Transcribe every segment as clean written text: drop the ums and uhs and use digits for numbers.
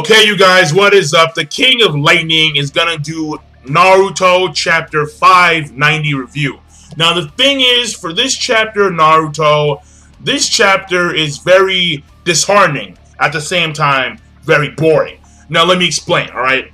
Okay, you guys, what is up? The King of Lightning is gonna do Naruto Chapter 590 review. Now, the thing is, for this chapter, Naruto, this chapter is very disheartening. At the same time, very boring. Now, let me explain, alright?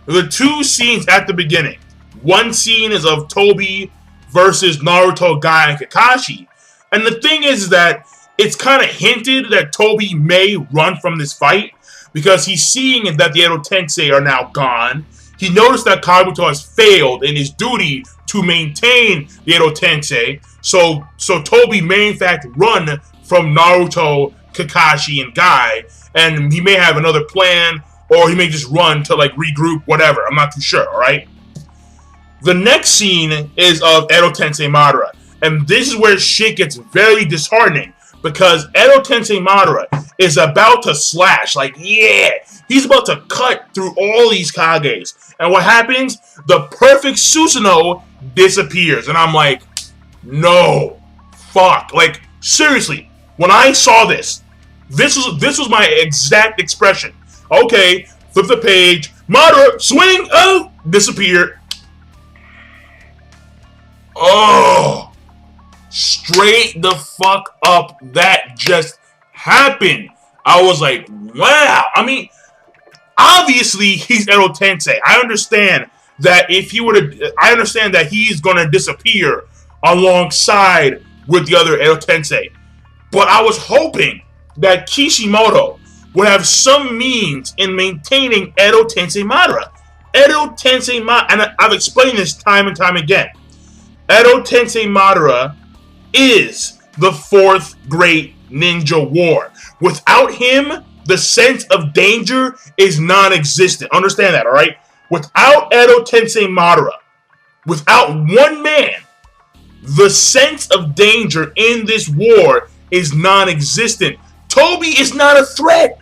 The two scenes at the beginning. One scene is of Toby versus Naruto, Guy, and Kakashi. And the thing is that it's kind of hinted that Toby may run from this fight, because he's seeing that the Edo Tensei are now gone. He noticed that Kabuto has failed in his duty to maintain the Edo Tensei. So Toby may in fact run from Naruto, Kakashi, and Guy. And he may have another plan, or he may just run to like regroup, whatever. I'm not too sure, alright? The next scene is of Edo Tensei Madara. And this is where shit gets very disheartening, because Edo Tensei Madara is about to slash, like, yeah, he's about to cut through all these Kages. And what happens? The perfect Susanoo disappears. And I'm like, no, fuck. Like, seriously, when I saw this was my exact expression. Okay, flip the page, Madara, swing, oh, disappear. Oh, straight the fuck up, that just happened. I was like, wow. I mean, obviously he's Edo Tensei. I understand that I understand that he's gonna disappear alongside with the other Edo Tensei. But I was hoping that Kishimoto would have some means in maintaining Edo Tensei Madara. Edo Tensei Madara, and I've explained this time and time again. Edo Tensei Madara is the fourth great ninja war. Without him, the sense of danger is non-existent. Understand that, alright? Without Edo Tensei Madara, without one man, the sense of danger in this war is non-existent. Toby is not a threat.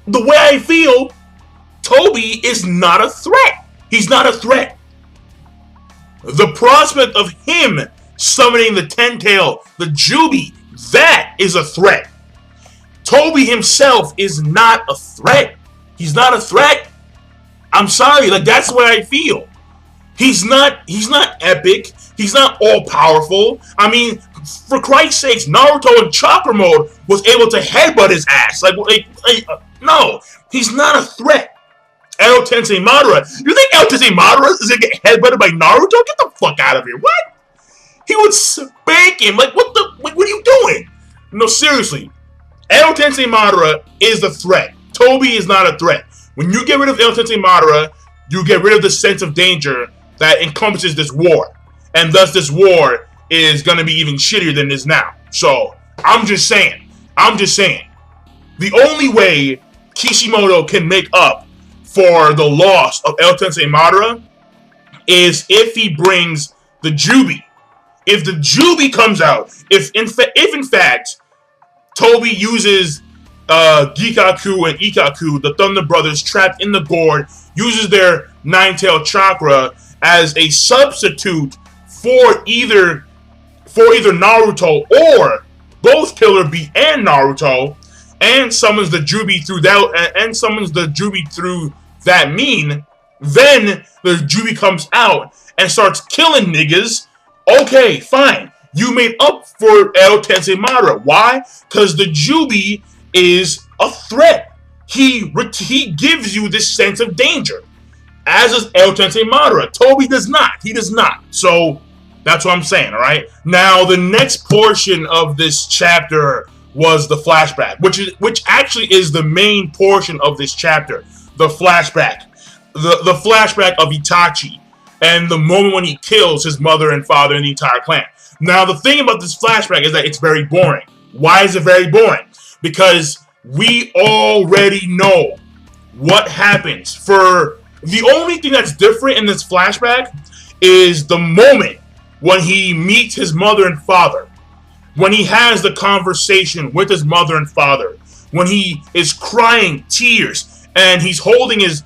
The way I feel, Toby is not a threat. He's not a threat. The prospect of him summoning the Ten-Tail, the Jubi, that is a threat. Toby himself is not a threat. He's not a threat. I'm sorry, like, that's the way I feel. He's not epic. He's not all-powerful. I mean, for Christ's sakes, Naruto in Chakra Mode was able to headbutt his ass. No, he's not a threat. Edo Tensei Madara. You think Edo Tensei Madara is gonna get headbutted by Naruto? Get the fuck out of here. What? He would spank him. Like, what are you doing? No, seriously. Edo Tensei Madara is the threat. Toby is not a threat. When you get rid of Edo Tensei Madara, you get rid of the sense of danger that encompasses this war. And thus this war is going to be even shittier than it is now. So, I'm just saying. The only way Kishimoto can make up for the loss of Edo Tensei Madara is if he brings the Jubi. If the Jubi comes out, if in fact Toby uses Gikaku and Ikaku, the Thunder Brothers trapped in the gourd, uses their nine-tailed chakra as a substitute for either Naruto or both Killer Bee and Naruto, and summons the Jubi through that mean, then the Jubi comes out and starts killing niggas. Okay, fine. You made up for Edo Tensei Madara. Why? Because the Jubi is a threat. He gives you this sense of danger. As does Edo Tensei Madara. Toby does not. He does not. So, that's what I'm saying, alright? Now, the next portion of this chapter was the flashback, which actually is the main portion of this chapter. The flashback. The flashback of Itachi. And the moment when he kills his mother and father and the entire clan. Now, the thing about this flashback is that it's very boring. Why is it very boring? Because we already know what happens. For the only thing that's different in this flashback is the moment when he meets his mother and father. When he has the conversation with his mother and father. When he is crying tears and he's holding his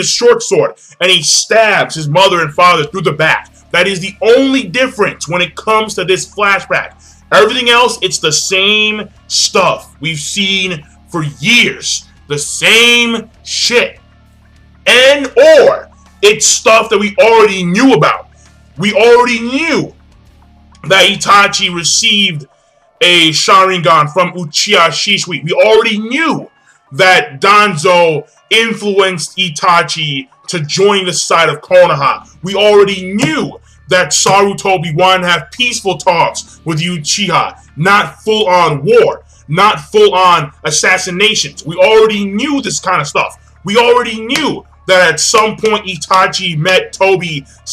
short sword and he stabs his mother and father through the back. That is the only difference when it comes to this flashback. Everything else, it's the same stuff we've seen for years. The same shit. And or it's stuff that we already knew about. We already knew that Itachi received a Sharingan from Uchiha Shisui. We already knew that Danzo influenced Itachi to join the side of Konoha. We already knew that Sarutobi wanted to have peaceful talks with Uchiha, not full-on war, not full-on assassinations. We already knew this kind of stuff. We already knew that at some point Itachi met Tobi /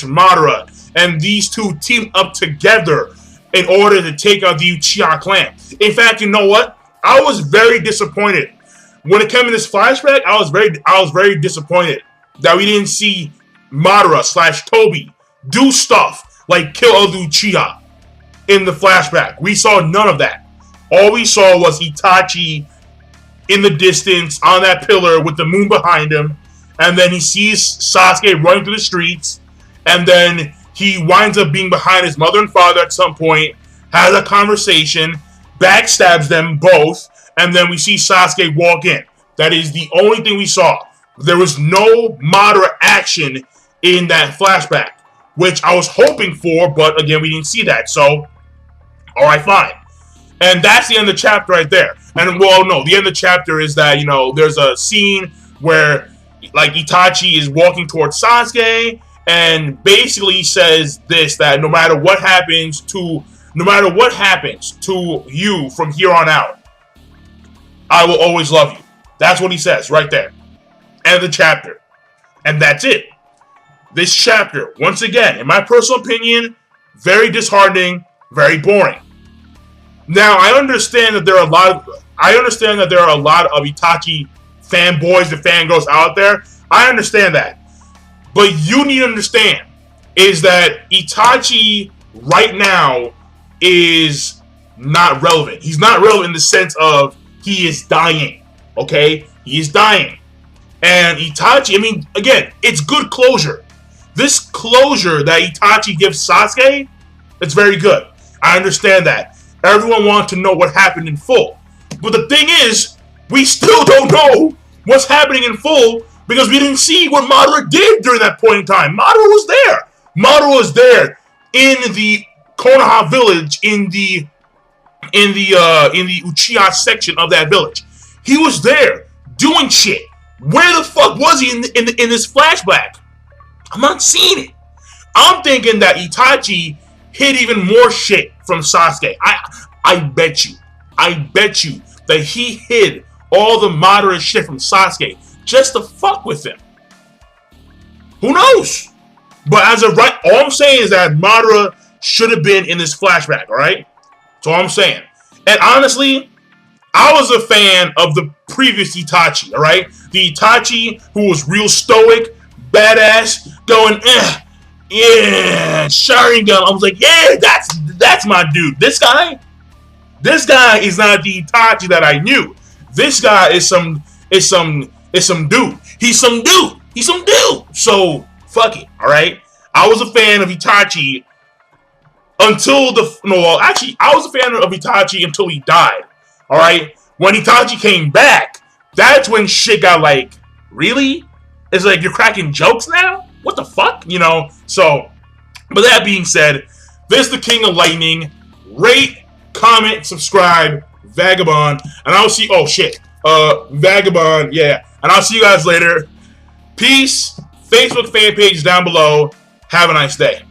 Madara, and these two teamed up together in order to take out the Uchiha clan. In fact, you know what? I was very disappointed. When it came to this flashback, I was very disappointed that we didn't see Madara / Tobi do stuff like kill other Uchiha in the flashback. We saw none of that. All we saw was Itachi in the distance on that pillar with the moon behind him, and then he sees Sasuke running through the streets, and then he winds up being behind his mother and father at some point, has a conversation, backstabs them both, and then we see Sasuke walk in. That is the only thing we saw. There was no Madara action in that flashback, which I was hoping for, but again, we didn't see that. So, alright, fine. And that's the end of the chapter right there. And, well, no, the end of the chapter is that, you know, there's a scene where, like, Itachi is walking towards Sasuke, and basically says this, that no matter what happens to you from here on out, I will always love you. That's what he says right there. End of the chapter. And that's it. This chapter, once again, in my personal opinion, very disheartening, very boring. Now, I understand that there are a lot of Itachi fanboys and fangirls out there. I understand that. But you need to understand is that Itachi right now is not relevant. He's not relevant in the sense of he is dying. Okay? He is dying. And Itachi, I mean, again, it's good closure. This closure that Itachi gives Sasuke, it's very good. I understand that. Everyone wants to know what happened in full. But the thing is, we still don't know what's happening in full because we didn't see what Madara did during that point in time. Madara was there. Madara was there in the Konoha village, in the Uchiha section of that village. He was there doing shit. Where the fuck was he in this flashback? I'm not seeing it. I'm thinking that Itachi hid even more shit from Sasuke. I bet you that he hid all the Madara shit from Sasuke just to fuck with him. Who knows? But as of right, all I'm saying is that Madara should have been in this flashback, alright? That's all I'm saying. And honestly, I was a fan of the previous Itachi, alright? The Itachi who was real stoic, badass, going, yeah, Sharingan. I was like, yeah, that's my dude. This guy is not the Itachi that I knew. This guy is some dude. He's some dude. So fuck it, all right. I was a fan of Itachi until I was a fan of Itachi until he died. All right. When Itachi came back, that's when shit got like, really? It's like you're cracking jokes now? What the fuck? You know? So, but that being said, this is the King of Lightning. Rate, comment, subscribe, Vagabond, and I'll see. Oh shit, Vagabond, yeah. And I'll see you guys later. Peace. Facebook fan page down below. Have a nice day.